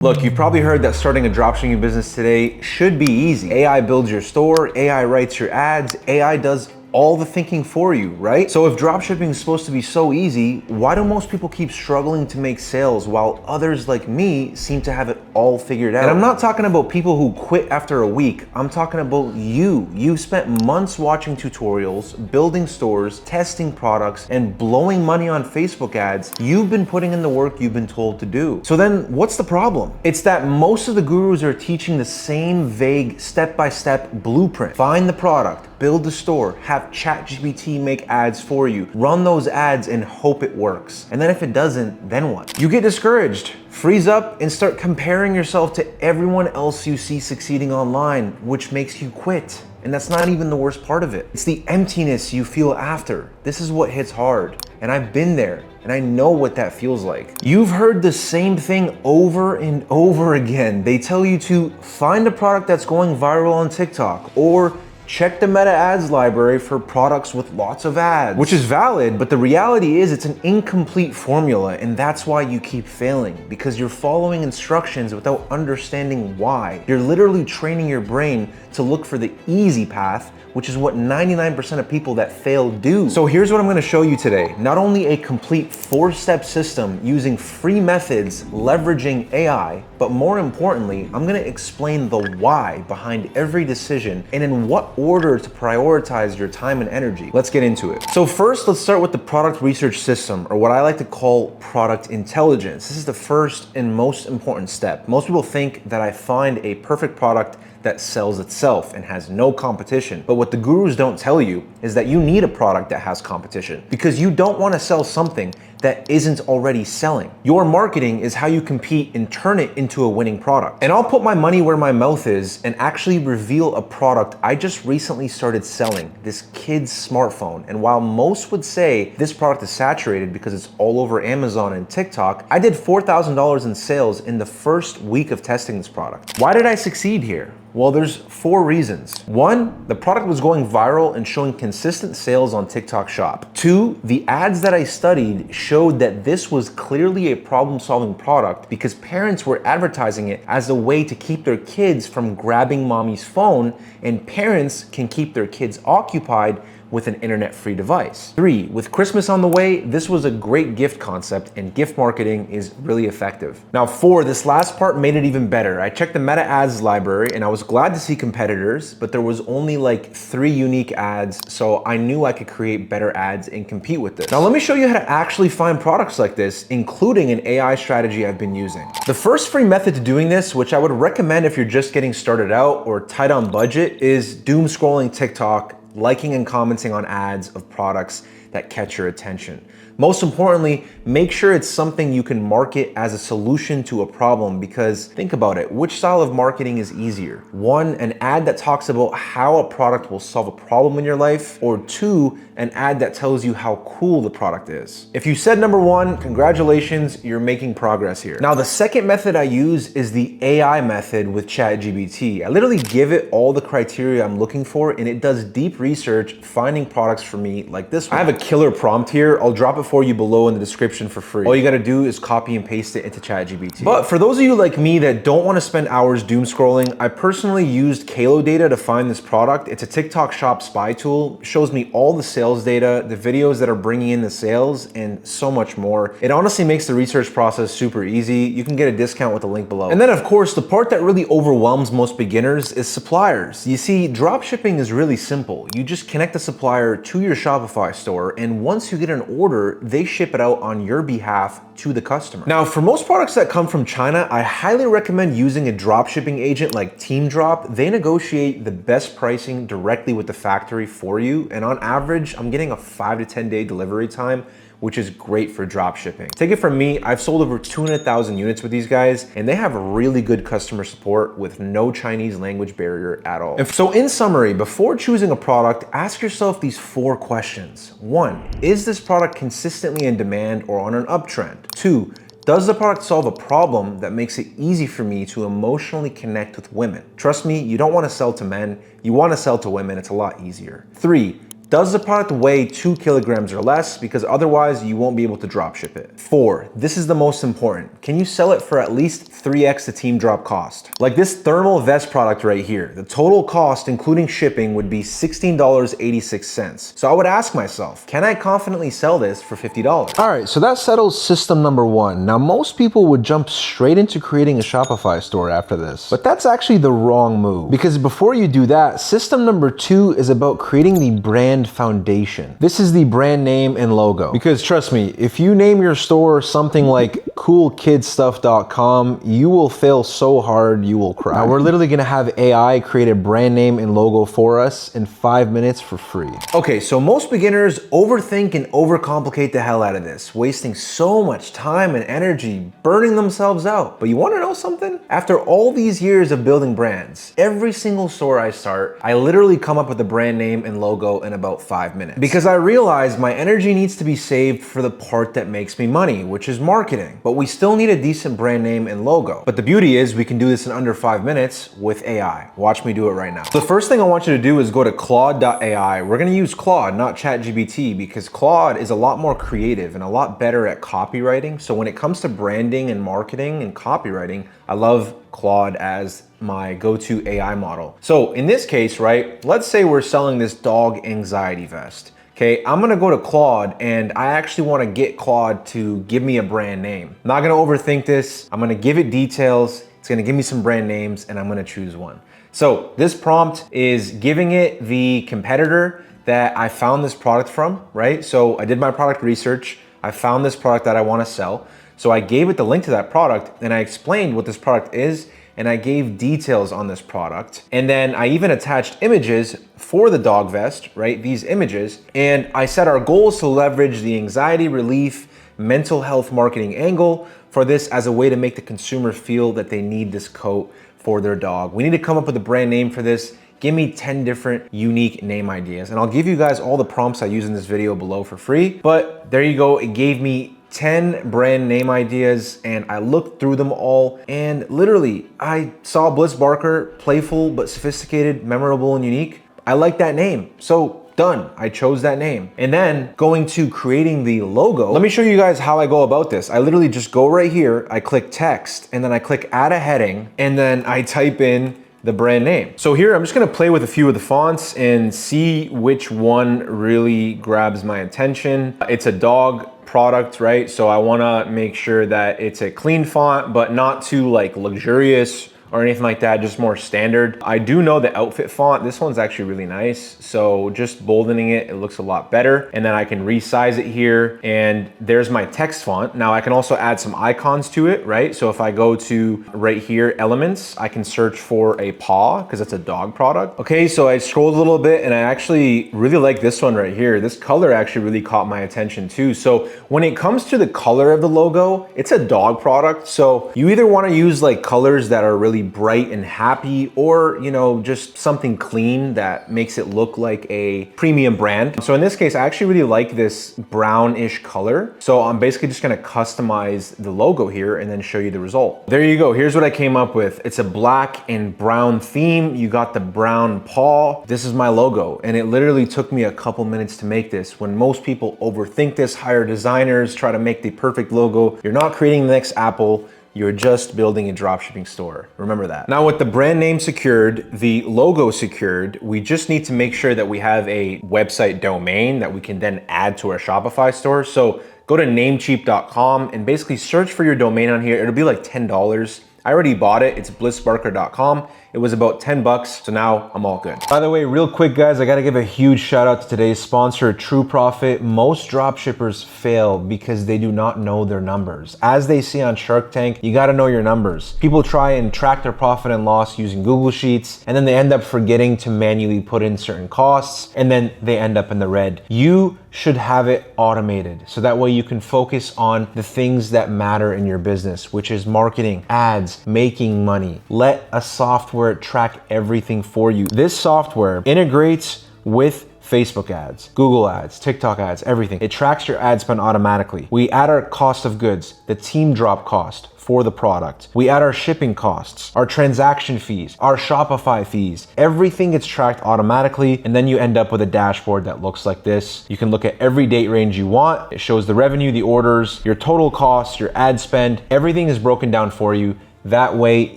Look, you've probably heard that starting a dropshipping business today should be easy. AI builds your store, AI writes your ads, AI does all the thinking for you, right? So if dropshipping is supposed to be so easy, why do most people keep struggling to make sales while others like me seem to have it all figured out? And I'm not talking about people who quit after a week. I'm talking about you. You've spent months watching tutorials, building stores, testing products, and blowing money on Facebook ads. You've been putting in the work you've been told to do. So then what's the problem? It's that most of the gurus are teaching the same vague step-by-step blueprint. Find the product, build the store, have ChatGPT make ads for you, run those ads and hope it works. And then if it doesn't, then what? You get discouraged, freeze up and start comparing yourself to everyone else you see succeeding online, which makes you quit. And that's not even the worst part of it. It's the emptiness you feel after. This is what hits hard. And I've been there. And I know what that feels like. You've heard the same thing over and over again. They tell you to find a product that's going viral on TikTok, or check the meta ads library for products with lots of ads. Which is valid, but the reality is it's an incomplete formula, and that's why you keep failing, because you're following instructions without understanding why. You're literally training your brain to look for the easy path, which is what 99% of people that fail do. So here's what I'm gonna show you today. Not only a complete 4-step system using free methods leveraging AI, but more importantly, I'm gonna explain the why behind every decision and in what order to prioritize your time and energy. Let's get into it. So first, let's start with the product research system, or what I like to call product intelligence. This is the first and most important step. Most people think that I find a perfect product that sells itself and has no competition. But what the gurus don't tell you is that you need a product that has competition, because you don't want to sell something that isn't already selling. Your marketing is how you compete and turn it into a winning product. And I'll put my money where my mouth is and actually reveal a product I just recently started selling, this kid's smartphone. And while most would say this product is saturated because it's all over Amazon and TikTok, I did $4,000 in sales in the first week of testing this product. Why did I succeed here? Well, there's 4 reasons. 1, the product was going viral and showing consistent sales on TikTok Shop. 2, the ads that I studied showed that this was clearly a problem-solving product because parents were advertising it as a way to keep their kids from grabbing mommy's phone, and parents can keep their kids occupied with an internet-free device. 3, with Christmas on the way, this was a great gift concept, and gift marketing is really effective. Now 4, this last part made it even better. I checked the meta ads library and I was glad to see competitors, but there was only like 3 unique ads, so I knew I could create better ads and compete with this. Now let me show you how to actually find products like this, including an AI strategy I've been using. The first free method to doing this, which I would recommend if you're just getting started out or tight on budget, is doom scrolling TikTok, liking and commenting on ads of products that catch your attention. Most importantly, make sure it's something you can market as a solution to a problem, because think about it, which style of marketing is easier? 1, an ad that talks about how a product will solve a problem in your life, or 2, an ad that tells you how cool the product is. If you said number 1, congratulations, you're making progress here. Now the second method I use is the AI method with ChatGPT. I literally give it all the criteria I'm looking for, and it does deep research finding products for me like this one. I have a killer prompt here. I'll drop it for you below in the description for free. All you gotta do is copy and paste it into ChatGPT. But for those of you like me that don't wanna spend hours doom scrolling, I personally used Kalo data to find this product. It's a TikTok shop spy tool. It shows me all the sales data, the videos that are bringing in the sales, and so much more. It honestly makes the research process super easy. You can get a discount with the link below. And then of course, the part that really overwhelms most beginners is suppliers. You see, dropshipping is really simple. You just connect the supplier to your Shopify store, and once you get an order, they ship it out on your behalf to the customer. Now, for most products that come from China, I highly recommend using a dropshipping agent like TeamDrop. They negotiate the best pricing directly with the factory for you, and on average, I'm getting a 5 to 10 day delivery time, which is great for drop shipping. Take it from me, I've sold over 200,000 units with these guys, and they have really good customer support with no Chinese language barrier at all. And so in summary, before choosing a product, ask yourself these 4 questions. 1, is this product consistently in demand or on an uptrend? 2, does the product solve a problem that makes it easy for me to emotionally connect with women? Trust me, you don't want to sell to men, you want to sell to women, it's a lot easier. 3, Does the product weigh 2 kilograms or less? Because otherwise you won't be able to drop ship it. 4, this is the most important. Can you sell it for at least 3x the team drop cost? Like this thermal vest product right here, the total cost including shipping would be $16.86. So I would ask myself, can I confidently sell this for $50? All right, so that settles system number 1. Now most people would jump straight into creating a Shopify store after this, but that's actually the wrong move, because before you do that, system number 2 is about creating the brand foundation. This is the brand name and logo. Because trust me, if you name your store something like coolkidstuff.com, you will fail so hard you will cry. Now we're literally gonna have AI create a brand name and logo for us in 5 minutes for free. Okay, so most beginners overthink and overcomplicate the hell out of this, wasting so much time and energy, burning themselves out. But you wanna know something? After all these years of building brands, every single store I start, I literally come up with a brand name and logo in about 5 minutes. Because I realize my energy needs to be saved for the part that makes me money, which is marketing. But we still need a decent brand name and logo. But the beauty is we can do this in under 5 minutes with AI. Watch me do it right now. The first thing I want you to do is go to Claude.ai. We're gonna use Claude, not ChatGPT, because Claude is a lot more creative and a lot better at copywriting. So when it comes to branding and marketing and copywriting, I love Claude as my go-to AI model. So in this case, right, let's say we're selling this dog anxiety vest. Okay, I'm gonna go to Claude and I actually wanna get Claude to give me a brand name. I'm not gonna overthink this. I'm gonna give it details. It's gonna give me some brand names and I'm gonna choose one. So this prompt is giving it the competitor that I found this product from, right? So I did my product research. I found this product that I wanna sell. So I gave it the link to that product and I explained what this product is and I gave details on this product. And then I even attached images for the dog vest, right? These images. And I said our goal is to leverage the anxiety relief, mental health marketing angle for this as a way to make the consumer feel that they need this coat for their dog. We need to come up with a brand name for this. Give me 10 different unique name ideas. And I'll give you guys all the prompts I use in this video below for free. But there you go, it gave me 10 brand name ideas and I looked through them all and literally I saw Bliss Barker, playful but sophisticated, memorable and unique. I like that name, so done. I chose that name. And then going to creating the logo, let me show you guys how I go about this. I literally just go right here, I click text and then I click add a heading and then I type in the brand name. So here I'm just gonna play with a few of the fonts and see which one really grabs my attention. It's a dog product, right? So I wanna make sure that it's a clean font, but not too like luxurious or anything like that, just more standard. I do know the outfit font. This one's actually really nice. So just boldening it, it looks a lot better. And then I can resize it here and there's my text font. Now I can also add some icons to it, right? So if I go to right here, elements, I can search for a paw because it's a dog product. Okay, so I scrolled a little bit and I actually really like this one right here. This color actually really caught my attention too. So when it comes to the color of the logo, it's a dog product. So you either want to use like colors that are really bright and happy, or you know, just something clean that makes it look like a premium brand. So in this case, I actually really like this brownish color. So I'm basically just gonna customize the logo here and then show you the result. There you go, here's what I came up with. It's a black and brown theme. You got the brown paw. This is my logo. And it literally took me a couple minutes to make this. When most people overthink this, hire designers, try to make the perfect logo. You're not creating the next Apple. You're just building a dropshipping store. Remember that. Now with the brand name secured, the logo secured, we just need to make sure that we have a website domain that we can then add to our Shopify store. So go to namecheap.com and basically search for your domain on here. It'll be like $10. I already bought it. It's blissbarker.com. It was about 10 bucks, so now I'm all good. By the way, real quick guys, I gotta give a huge shout out to today's sponsor, True Profit. Most dropshippers fail because they do not know their numbers. As they see on Shark Tank, you gotta know your numbers. People try and track their profit and loss using Google Sheets, and then they end up forgetting to manually put in certain costs, and then they end up in the red. You should have it automated, so that way you can focus on the things that matter in your business, which is marketing, ads, making money. Let a software track everything for you. This software integrates with Facebook ads, Google ads, TikTok ads, everything. It tracks your ad spend automatically. We add our cost of goods, the team drop cost for the product. We add our shipping costs, our transaction fees, our Shopify fees. Everything gets tracked automatically, and then you end up with a dashboard that looks like this. You can look at every date range you want. It shows the revenue, the orders, your total costs, your ad spend. Everything is broken down for you. That way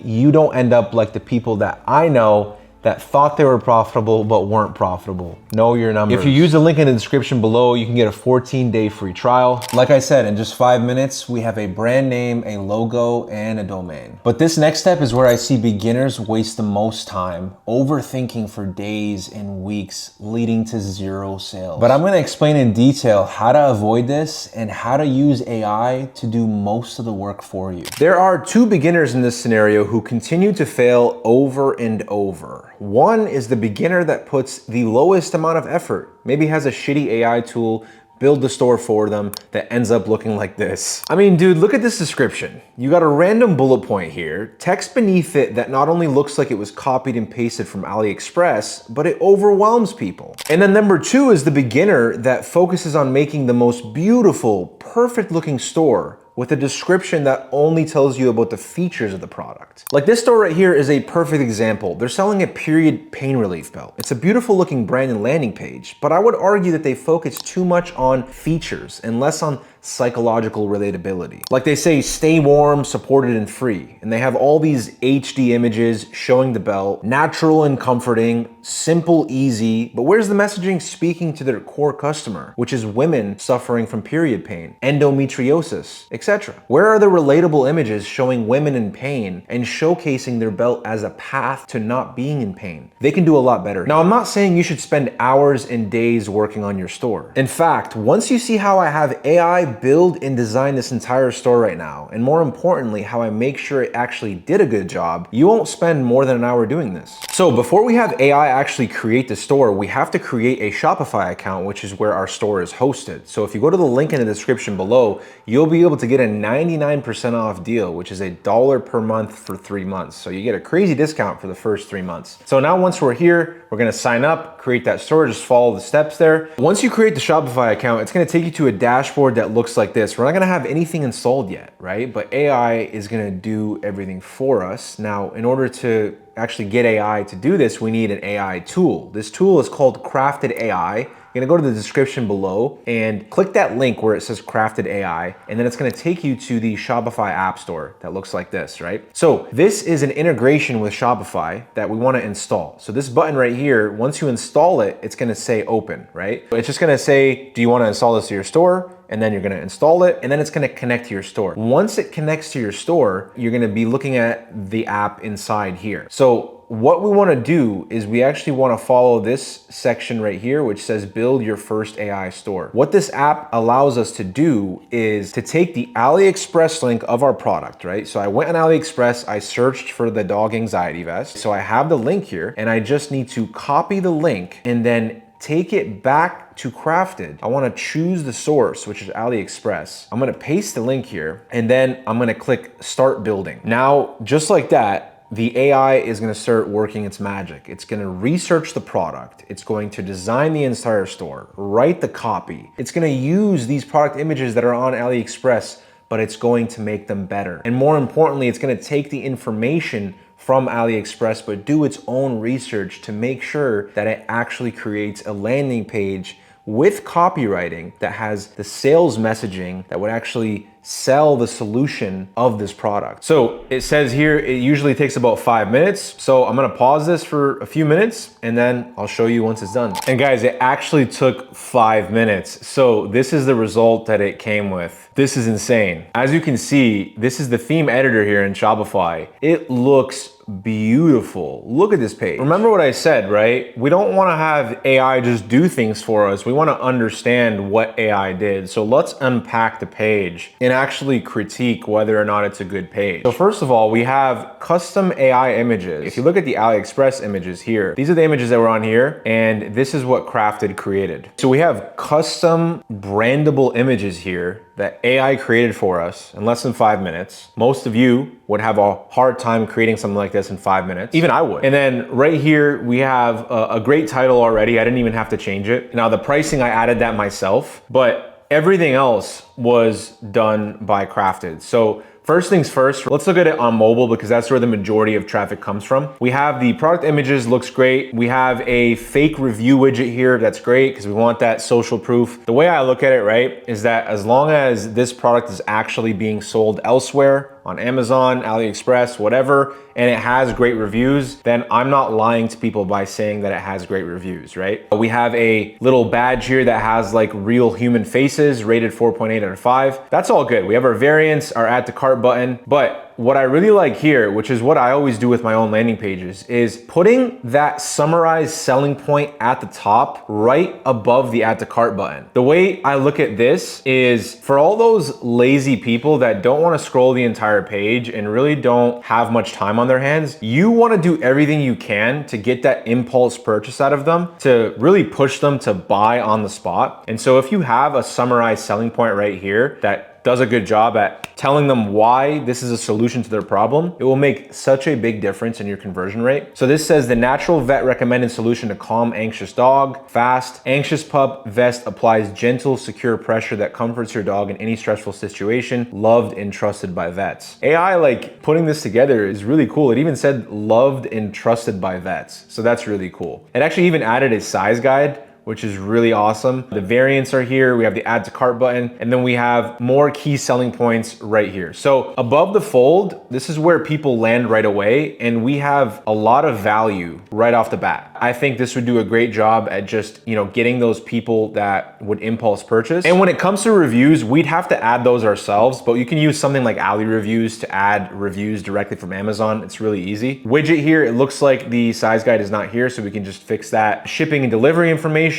you don't end up like the people that I know that thought they were profitable but weren't profitable. Know your numbers. If you use the link in the description below, you can get a 14-day free trial. Like I said, in just 5 minutes, we have a brand name, a logo, and a domain. But this next step is where I see beginners waste the most time, overthinking for days and weeks, leading to zero sales. But I'm gonna explain in detail how to avoid this and how to use AI to do most of the work for you. There are 2 beginners in this scenario who continue to fail over and over. One is the beginner that puts the lowest amount of effort, maybe has a shitty AI tool, build the store for them that ends up looking like this. I mean, dude, look at this description. You got a random bullet point here, text beneath it that not only looks like it was copied and pasted from AliExpress, but it overwhelms people. And then number 2 is the beginner that focuses on making the most beautiful, perfect looking store with a description that only tells you about the features of the product. Like this store right here is a perfect example. They're selling a period pain relief belt. It's a beautiful looking brand and landing page, but I would argue that they focus too much on features and less on psychological relatability. Like they say, stay warm, supported, and free. And they have all these HD images showing the belt, natural and comforting, simple, easy, but where's the messaging speaking to their core customer, which is women suffering from period pain, endometriosis, etc.? Where are the relatable images showing women in pain and showcasing their belt as a path to not being in pain? They can do a lot better. Now, I'm not saying you should spend hours and days working on your store. In fact, once you see how I have AI build and design this entire store right now, and more importantly, how I make sure it actually did a good job, you won't spend more than an hour doing this. So before we have AI actually create the store, we have to create a Shopify account, which is where our store is hosted. So if you go to the link in the description below, you'll be able to get a 99% off deal, which is $1 per month for 3 months. So you get a crazy discount for the first 3 months. So now once we're here, we're gonna sign up, create that store, just follow the steps there. Once you create the Shopify account, it's gonna take you to a dashboard that looks like this. We're not gonna have anything installed yet, right? But AI is gonna do everything for us. Now, in order to actually get AI to do this, we need an AI tool. This tool is called Crafted AI. You're gonna go to the description below and click that link where it says Crafted AI, and then it's gonna take you to the Shopify App Store that looks like this, right? So this is an integration with Shopify that we wanna install. So this button right here, once you install it, it's gonna say open, right? It's just gonna say, do you wanna install this to your store? And then you're gonna install it, and then it's gonna connect to your store. Once it connects to your store, you're gonna be looking at the app inside here. So what we wanna do is we actually wanna follow this section right here, which says build your first AI store. What this app allows us to do is to take the AliExpress link of our product, right? So I went on AliExpress, I searched for the dog anxiety vest. So I have the link here, and I just need to copy the link and then take it back to Crafted. I wanna choose the source, which is AliExpress. I'm gonna paste the link here, and then I'm gonna click Start Building. Now, just like that, the AI is gonna start working its magic. It's gonna research the product. It's going to design the entire store, write the copy. It's gonna use these product images that are on AliExpress, but it's going to make them better. And more importantly, it's gonna take the information from AliExpress, but do its own research to make sure that it actually creates a landing page with copywriting that has the sales messaging that would actually sell the solution of this product. So it says here, it usually takes about 5 minutes. So I'm gonna pause this for a few minutes and then I'll show you once it's done. And guys, it actually took 5 minutes. So this is the result that it came with. This is insane. As you can see, this is the theme editor here in Shopify. It looks beautiful. Look at this page. Remember what I said, right? We don't want to have AI just do things for us. We want to understand what AI did. So let's unpack the page and actually critique whether or not it's a good page. So first of all, we have custom AI images. If you look at the AliExpress images here, these are the images that were on here, and this is what Crafted created. So we have custom brandable images here that AI created for us in less than 5 minutes. Most of you would have a hard time creating something like this in 5 minutes. Even I would. And then right here, we have a great title already. I didn't even have to change it. Now the pricing, I added that myself, but everything else was done by Crafted. So first things first, let's look at it on mobile because that's where the majority of traffic comes from. We have the product images, looks great. We have a fake review widget here. That's great because we want that social proof. The way I look at it, right, is that as long as this product is actually being sold elsewhere, on Amazon, AliExpress, whatever, and it has great reviews, then I'm not lying to people by saying that it has great reviews, right? We have a little badge here that has like real human faces, rated 4.8 out of 5. That's all good. We have our variants, our add to cart button, but what I really like here, which is what I always do with my own landing pages, is putting that summarized selling point at the top right above the add to cart button. The way I look at this is for all those lazy people that don't want to scroll the entire page and really don't have much time on their hands, you want to do everything you can to get that impulse purchase out of them, to really push them to buy on the spot. And so if you have a summarized selling point right here that does a good job at telling them why this is a solution to their problem, it will make such a big difference in your conversion rate. So this says the natural vet recommended solution to calm anxious dog, fast. Anxious pup vest applies gentle, secure pressure that comforts your dog in any stressful situation, loved and trusted by vets. AI, like putting this together is really cool. It even said loved and trusted by vets. So that's really cool. It actually even added a size guide, which is really awesome. The variants are here. We have the add to cart button, and then we have more key selling points right here. So above the fold, this is where people land right away, and we have a lot of value right off the bat. I think this would do a great job at just, getting those people that would impulse purchase. And when it comes to reviews, we'd have to add those ourselves, but you can use something like Ali Reviews to add reviews directly from Amazon. It's really easy. Widget here, it looks like the size guide is not here, so we can just fix that. Shipping and delivery information,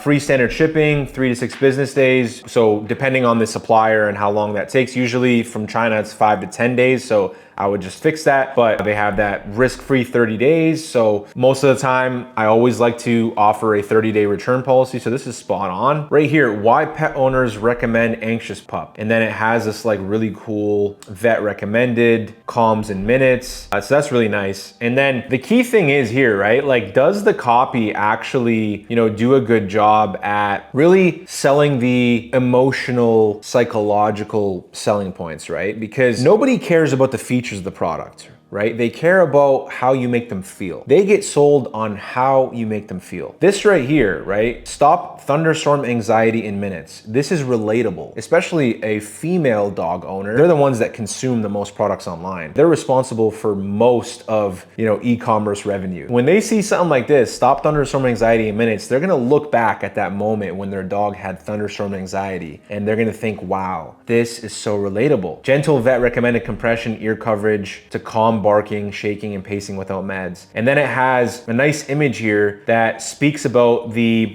free standard shipping, 3 to 6 business days. So depending on the supplier and how long that takes, usually from China, it's 5 to 10 days. So I would just fix that, but they have that risk-free 30 days. So most of the time, I always like to offer a 30-day return policy. So this is spot on. Right here, why pet owners recommend Anxious Pup. And then it has this like really cool vet recommended, calms in minutes. So that's really nice. And then the key thing is here, right? Like, does the copy actually, do a good job at really selling the emotional, psychological selling points, right? Because nobody cares about the features of the product, right? They care about how you make them feel. They get sold on how you make them feel. This right here, right? Stop thunderstorm anxiety in minutes. This is relatable, especially a female dog owner. They're the ones that consume the most products online. They're responsible for most of, e-commerce revenue. When they see something like this, stop thunderstorm anxiety in minutes, they're gonna look back at that moment when their dog had thunderstorm anxiety and they're gonna think, wow, this is so relatable. Gentle vet recommended compression ear coverage to calm barking, shaking, and pacing without meds. And then it has a nice image here that speaks about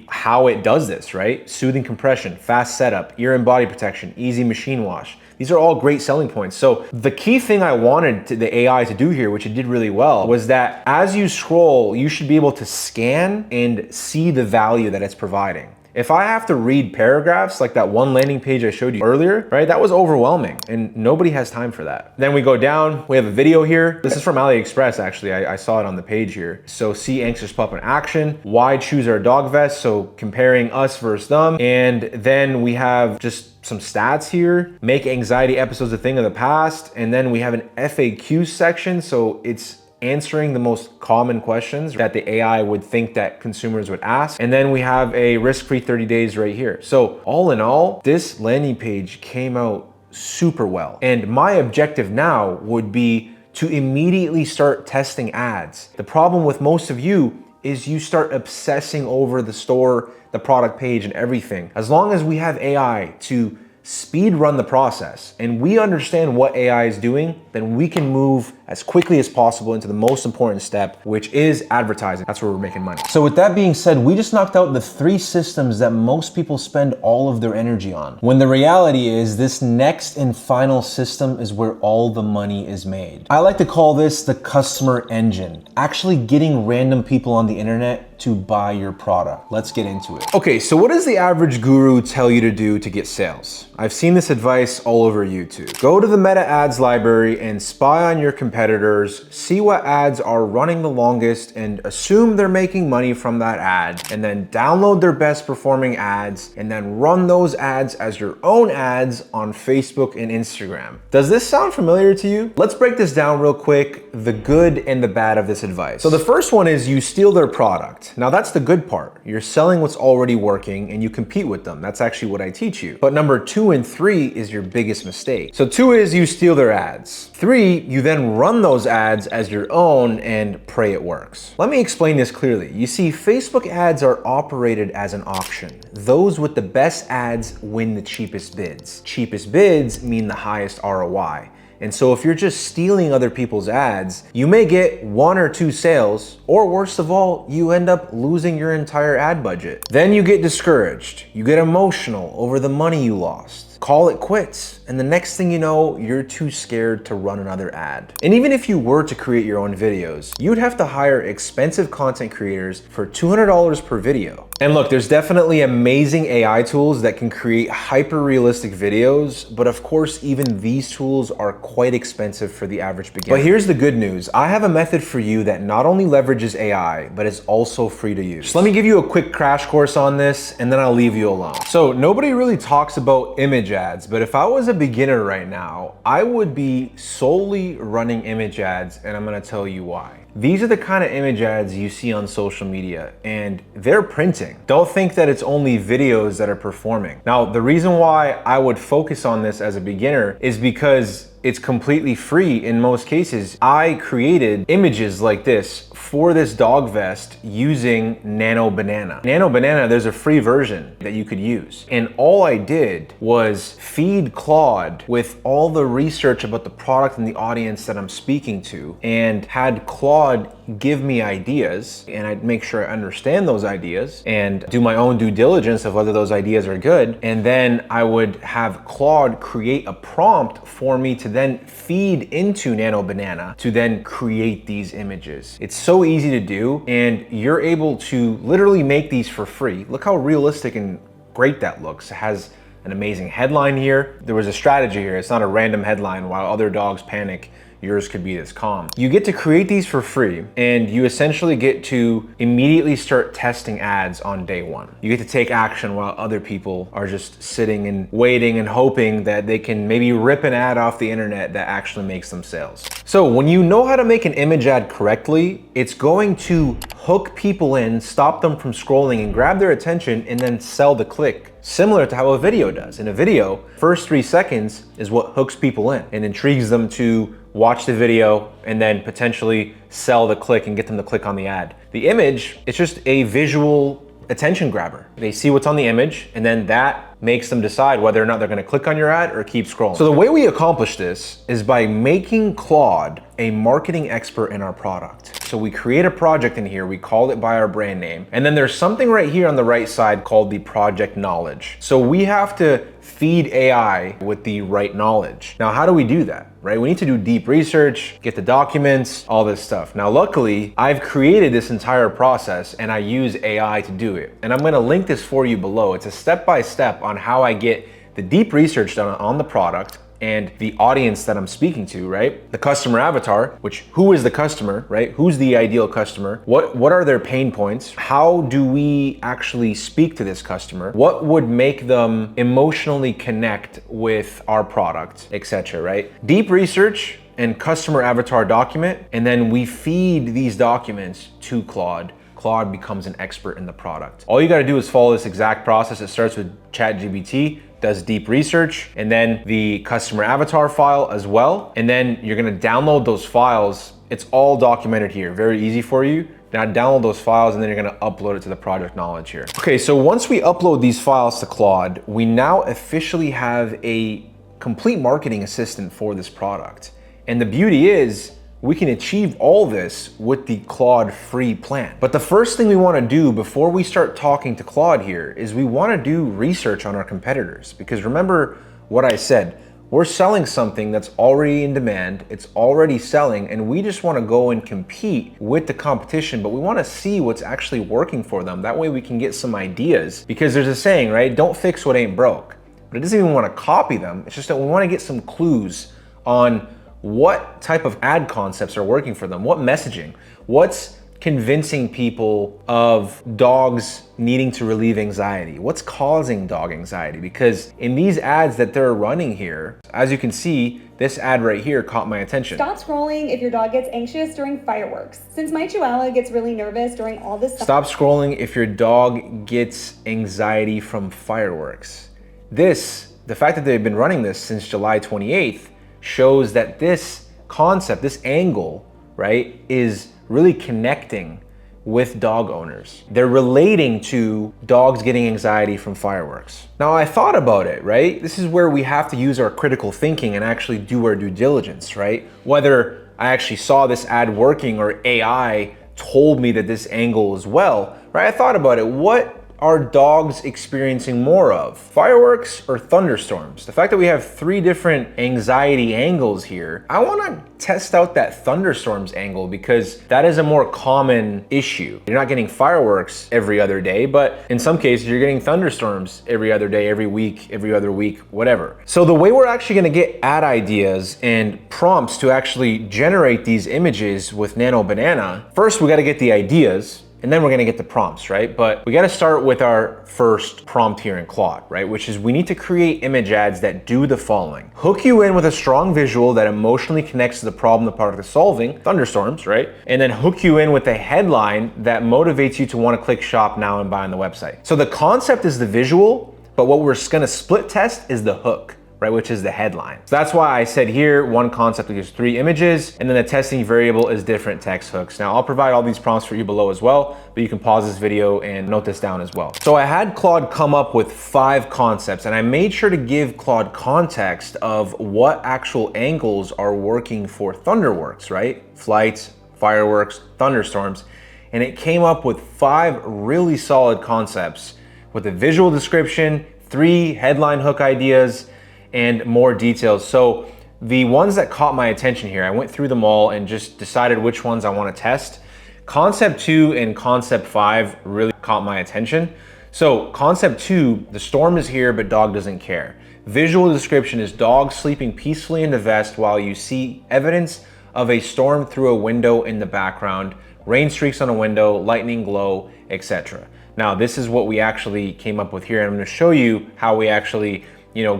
how it does this, right? Soothing compression, fast setup, ear and body protection, easy machine wash. These are all great selling points. So the key thing I wanted the AI to do here, which it did really well, was that as you scroll, you should be able to scan and see the value that it's providing. If I have to read paragraphs like that one landing page I showed you earlier, right, that was overwhelming and nobody has time for that. Then we go down, we have a video here. This is from AliExpress, actually. I saw it on the page here. So see Anxious Pup in action, why choose our dog vest? So comparing us versus them. And then we have just some stats here, make anxiety episodes a thing of the past. And then we have an FAQ section. So it's answering the most common questions that the AI would think that consumers would ask. And then we have a risk-free 30 days right here. So all in all, this landing page came out super well. And my objective now would be to immediately start testing ads. The problem with most of you is you start obsessing over the store, the product page, and everything. As long as we have AI to speed run the process and we understand what AI is doing, then we can move as quickly as possible into the most important step, which is advertising. That's where we're making money. So with that being said, we just knocked out the 3 systems that most people spend all of their energy on. When the reality is this next and final system is where all the money is made. I like to call this the customer engine, actually getting random people on the internet to buy your product. Let's get into it. Okay, so what does the average guru tell you to do to get sales? I've seen this advice all over YouTube. Go to the meta ads library and spy on your competitors, see what ads are running the longest and assume they're making money from that ad, and then download their best performing ads and then run those ads as your own ads on Facebook and Instagram. Does this sound familiar to you? Let's break this down real quick, the good and the bad of this advice. So the first one is you steal their product. Now that's the good part. You're selling what's already working and you compete with them. That's actually what I teach you. But number 2 and 3 is your biggest mistake. So 2 is you steal their ads. 3, you then run those ads as your own and pray it works. Let me explain this clearly. You see, Facebook ads are operated as an auction. Those with the best ads win the cheapest bids. Cheapest bids mean the highest ROI. And so if you're just stealing other people's ads, you may get 1 or 2 sales, or worst of all, you end up losing your entire ad budget. Then you get discouraged. You get emotional over the money you lost. Call it quits. And the next thing you know, you're too scared to run another ad. And even if you were to create your own videos, you'd have to hire expensive content creators for $200 per video. And look, there's definitely amazing AI tools that can create hyper-realistic videos, but of course, even these tools are quite expensive for the average beginner. But here's the good news. I have a method for you that not only leverages AI, but is also free to use. So let me give you a quick crash course on this, and then I'll leave you alone. So nobody really talks about image ads, but if I was a beginner right now, I would be solely running image ads, and I'm gonna tell you why. These are the kind of image ads you see on social media, and they're printing. Don't think that it's only videos that are performing. Now, the reason why I would focus on this as a beginner is because it's completely free in most cases. I created images like this for this dog vest using Nano Banana. Nano Banana, there's a free version that you could use. And all I did was feed Claude with all the research about the product and the audience that I'm speaking to, and had Claude give me ideas, and I'd make sure I understand those ideas and do my own due diligence of whether those ideas are good. And then I would have Claude create a prompt for me to then feed into Nano Banana to then create these images. It's so easy to do, and you're able to literally make these for free. Look how realistic and great that looks. It has an amazing headline here. There was a strategy here. It's not a random headline. While other dogs panic, yours could be this calm. You get to create these for free, and you essentially get to immediately start testing ads on day 1. You get to take action while other people are just sitting and waiting and hoping that they can maybe rip an ad off the internet that actually makes them sales. So when you know how to make an image ad correctly, it's going to hook people in, stop them from scrolling and grab their attention, and then sell the click. Similar to how a video does. In a video, first 3 seconds is what hooks people in and intrigues them to watch the video and then potentially sell the click and get them to click on the ad. The image, it's just a visual attention grabber. They see what's on the image, and then that makes them decide whether or not they're gonna click on your ad or keep scrolling. So the way we accomplish this is by making Claude a marketing expert in our product. So we create a project in here, we call it by our brand name, and then there's something right here on the right side called the project knowledge. So we have to feed AI with the right knowledge. Now, how do we do that, right? We need to do deep research, get the documents, all this stuff. Now, luckily, I've created this entire process and I use AI to do it. And I'm gonna link this for you below. It's a step-by-step on how I get the deep research done on the product and the audience that I'm speaking to, right? The customer avatar, which who is the customer, right? Who's the ideal customer? What are their pain points? How do we actually speak to this customer? What would make them emotionally connect with our product, etc., right? Deep research and customer avatar document, and then we feed these documents to Claude. Claude becomes an expert in the product. All you gotta do is follow this exact process. It starts with ChatGPT, does deep research, and then the customer avatar file as well. And then you're gonna download those files. It's all documented here, very easy for you. Now download those files, and then you're gonna upload it to the project knowledge here. Okay, so once we upload these files to Claude, we now officially have a complete marketing assistant for this product. And the beauty is, we can achieve all this with the Claude free plan. But the first thing we want to do before we start talking to Claude here is we want to do research on our competitors. Because remember what I said, we're selling something that's already in demand, it's already selling, and we just want to go and compete with the competition, but we want to see what's actually working for them. That way we can get some ideas. Because there's a saying, right? Don't fix what ain't broke. But it doesn't even want to copy them. It's just that we want to get some clues on what type of ad concepts are working for them, what messaging, what's convincing people of dogs needing to relieve anxiety, what's causing dog anxiety. Because in these ads that they're running here, as you can see, this ad right here caught my attention. Stop scrolling if your dog gets anxious during fireworks. Since my Chihuahua gets really nervous during all this stuff. Stop scrolling if your dog gets anxiety from fireworks. The fact that they've been running this since July 28th shows that this concept, this angle, right, is really connecting with dog owners. They're relating to dogs getting anxiety from fireworks. Now I thought about it, right? This is where we have to use our critical thinking and actually do our due diligence, right? Whether I actually saw this ad working or AI told me that this angle as well, right? I thought about it. What are dogs experiencing more of? Fireworks or thunderstorms? The fact that we have 3 different anxiety angles here, I wanna test out that thunderstorms angle because that is a more common issue. You're not getting fireworks every other day, but in some cases you're getting thunderstorms every other day, every week, every other week, whatever. So the way we're actually gonna get ad ideas and prompts to actually generate these images with Nano Banana, first we gotta get the ideas, and then we're gonna get the prompts, right? But we gotta start with our first prompt here in Claude, right? Which is we need to create image ads that do the following. Hook you in with a strong visual that emotionally connects to the problem the product is solving, thunderstorms, right? And then hook you in with a headline that motivates you to wanna click shop now and buy on the website. So the concept is the visual, but what we're gonna split test is the hook, right, which is the headline. So that's why I said here, one concept gives 3 images, and then the testing variable is different text hooks. Now I'll provide all these prompts for you below as well, but you can pause this video and note this down as well. So I had Claude come up with 5 concepts, and I made sure to give Claude context of what actual angles are working for Thunderworks, right? Flights, fireworks, thunderstorms, and it came up with 5 really solid concepts with a visual description, 3 headline hook ideas, and more details. So the ones that caught my attention here, I went through them all and just decided which ones I want to test. Concept 2 and concept 5 really caught my attention. So concept 2, the storm is here, but dog doesn't care. Visual description is dog sleeping peacefully in the vest while you see evidence of a storm through a window in the background, rain streaks on a window, lightning glow, etc. Now this is what we actually came up with here. I'm going to show you how we actually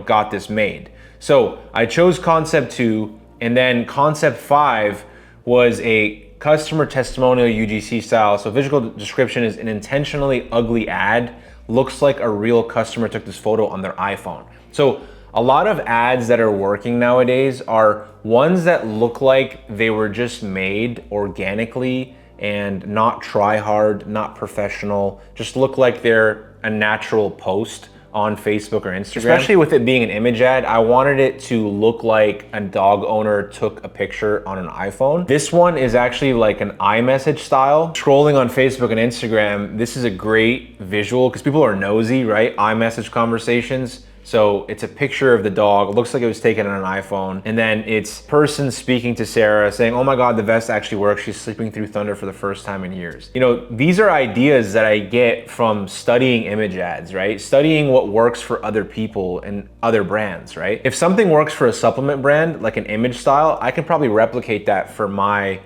got this made. So I chose concept 2, and then concept 5 was a customer testimonial UGC style. So visual description is an intentionally ugly ad. Looks like a real customer took this photo on their iPhone. So a lot of ads that are working nowadays are ones that look like they were just made organically and not try hard, not professional, just look like they're a natural post on Facebook or Instagram. Especially with it being an image ad, I wanted it to look like a dog owner took a picture on an iPhone. This one is actually like an iMessage style. Scrolling on Facebook and Instagram, this is a great visual because people are nosy, right? iMessage conversations. So it's a picture of the dog. It looks like it was taken on an iPhone. And then it's person speaking to Sarah saying, oh my God, the vest actually works. She's sleeping through thunder for the first time in years. These are ideas that I get from studying image ads, right? Studying what works for other people and other brands, right? If something works for a supplement brand, like an image style, I can probably replicate that for my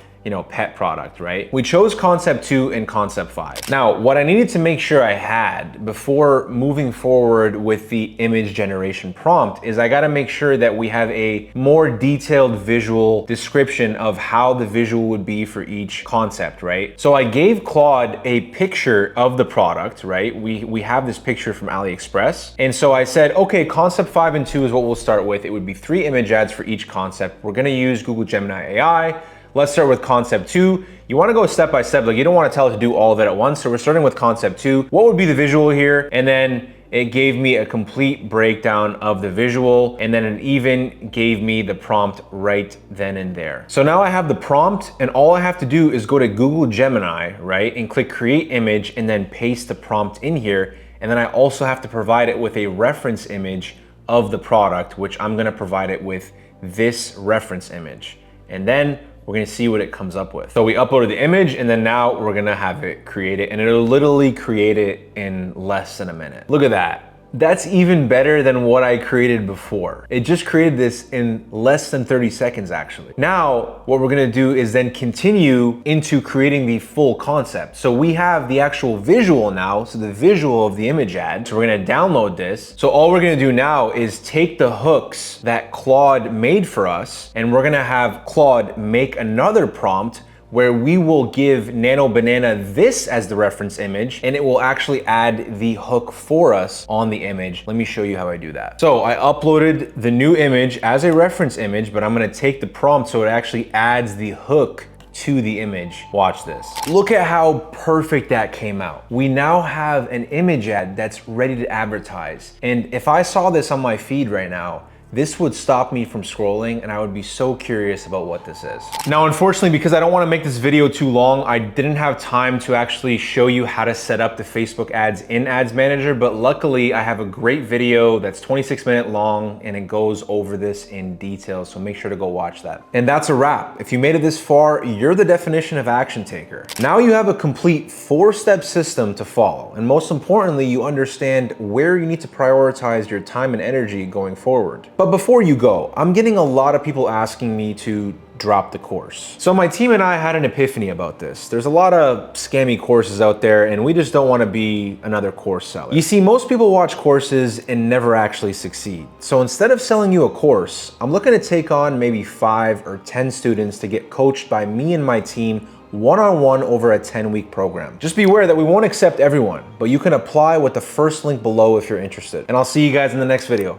pet product, right? We chose concept 2 and concept 5. Now, what I needed to make sure I had before moving forward with the image generation prompt is I gotta make sure that we have a more detailed visual description of how the visual would be for each concept, right? So I gave Claude a picture of the product, right? We have this picture from AliExpress. And so I said, okay, concept 5 and 2 is what we'll start with. It would be 3 image ads for each concept. We're gonna use Google Gemini AI. Let's start with concept 2. You wanna go step by step, like you don't wanna tell it to do all of it at once. So we're starting with concept 2. What would be the visual here? And then it gave me a complete breakdown of the visual, and then it even gave me the prompt right then and there. So now I have the prompt, and all I have to do is go to Google Gemini, right, and click create image and then paste the prompt in here. And then I also have to provide it with a reference image of the product, which I'm gonna provide it with this reference image. And then we're gonna see what it comes up with. So we uploaded the image, and then now we're gonna have it create it, and it'll literally create it in less than a minute. Look at that. That's even better than what I created before. It just created this in less than 30 seconds actually. Now, what we're gonna do is then continue into creating the full concept. So we have the actual visual now, so the visual of the image ad. So we're gonna download this. So all we're gonna do now is take the hooks that Claude made for us, and we're gonna have Claude make another prompt where we will give Nano Banana this as the reference image, and it will actually add the hook for us on the image. Let me show you how I do that. So I uploaded the new image as a reference image, but I'm gonna take the prompt so it actually adds the hook to the image. Watch this. Look at how perfect that came out. We now have an image ad that's ready to advertise. And if I saw this on my feed right now, this would stop me from scrolling, and I would be so curious about what this is. Now, unfortunately, because I don't want to make this video too long, I didn't have time to actually show you how to set up the Facebook ads in Ads Manager, but luckily I have a great video that's 26-minute long, and it goes over this in detail, so make sure to go watch that. And that's a wrap. If you made it this far, you're the definition of action taker. Now you have a complete 4-step system to follow, and most importantly, you understand where you need to prioritize your time and energy going forward. But before you go, I'm getting a lot of people asking me to drop the course. So my team and I had an epiphany about this. There's a lot of scammy courses out there, and we just don't want to be another course seller. You see, most people watch courses and never actually succeed. So instead of selling you a course, I'm looking to take on maybe 5 or 10 students to get coached by me and my team one-on-one over a 10-week program. Just be aware that we won't accept everyone, but you can apply with the first link below if you're interested. And I'll see you guys in the next video.